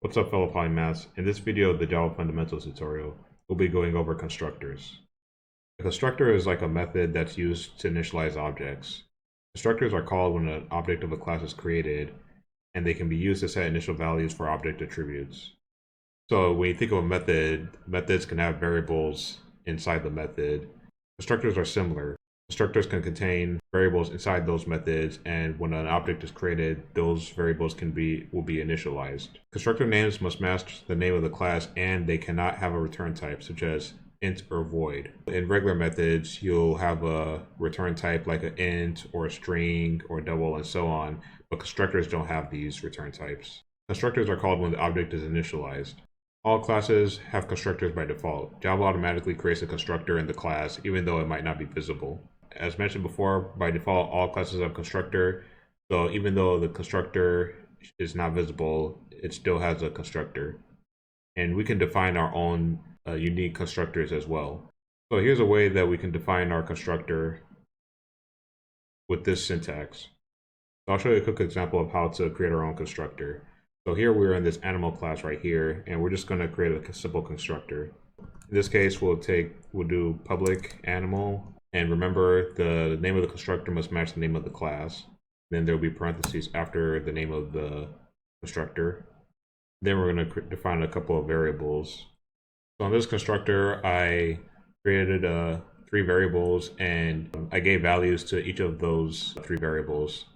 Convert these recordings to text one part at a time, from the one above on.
What's up, fellow polymaths? In this video of the Java Fundamentals tutorial, we'll be going over constructors. A constructor is like a method that's used to initialize objects. Constructors are called when an object of a class is created, and they can be used to set initial values for object attributes. So when you think of a method, methods can have variables inside the method. Constructors are similar. Constructors can contain variables inside those methods, and when an object is created, those variables will be initialized. Constructor names must match the name of the class, and they cannot have a return type, such as int or void. In regular methods, you'll have a return type like an int or a string or double and so on, but constructors don't have these return types. Constructors are called when the object is initialized. All classes have constructors by default. Java automatically creates a constructor in the class, even though it might not be visible. As mentioned before, by default, all classes have constructor. So even though the constructor is not visible, it still has a constructor. And we can define our own unique constructors as well. So here's a way that we can define our constructor with this syntax. So I'll show you a quick example of how to create our own constructor. So here we're in this animal class right here, and we're just going to create a simple constructor. In this case, we'll do public animal. And remember, the name of the constructor must match the name of the class. Then there will be parentheses after the name of the constructor. Then we're going to define a couple of variables. So on this constructor, I created 3 variables, and I gave values to each of those 3 variables.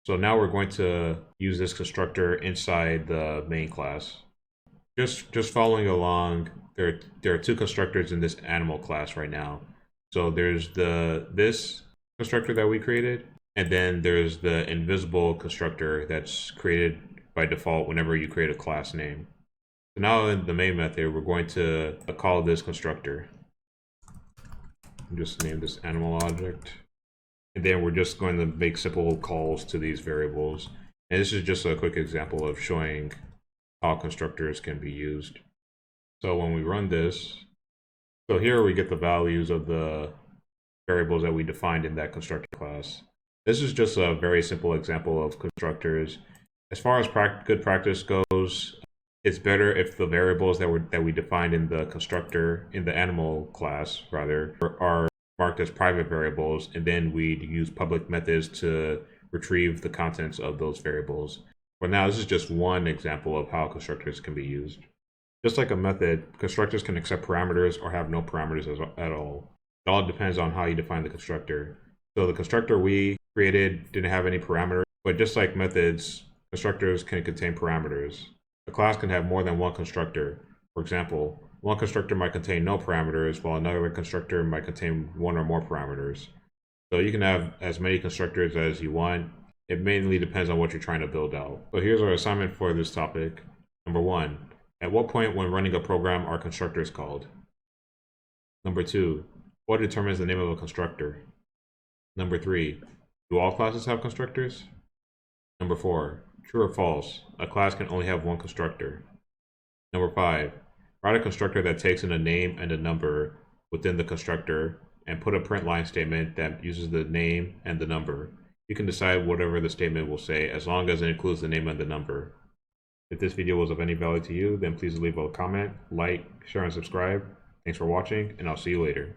So now we're going to use this constructor inside the main class. Just following along, there are 2 constructors in this animal class right now. So there's this constructor that we created, and then there's the invisible constructor that's created by default whenever you create a class name. So now in the main method, we're going to call this constructor. Just name this animal object. And then we're just going to make simple calls to these variables. And this is just a quick example of showing how constructors can be used. So when we run this, so here we get the values of the variables that we defined in that constructor class. This is just a very simple example of constructors. As far as good practice goes, it's better if the variables that we defined in the constructor, in the animal class rather, are marked as private variables, and then we'd use public methods to retrieve the contents of those variables. But now this is just one example of how constructors can be used. Just like a method, constructors can accept parameters or have no parameters at all. It all depends on how you define the constructor. So the constructor we created didn't have any parameters, but just like methods, constructors can contain parameters. A class can have more than one constructor. For example, one constructor might contain no parameters, while another constructor might contain 1 or more parameters. So you can have as many constructors as you want. It mainly depends on what you're trying to build out. So here's our assignment for this topic. Number 1. At what point when running a program are constructors called? Number 2. What determines the name of a constructor? Number 3. Do all classes have constructors? Number 4. True or false? A class can only have one constructor. Number 5. Write a constructor that takes in a name and a number within the constructor and put a print line statement that uses the name and the number. You can decide whatever the statement will say as long as it includes the name and the number. If this video was of any value to you, then please leave a comment, like, share, and subscribe. Thanks for watching, and I'll see you later.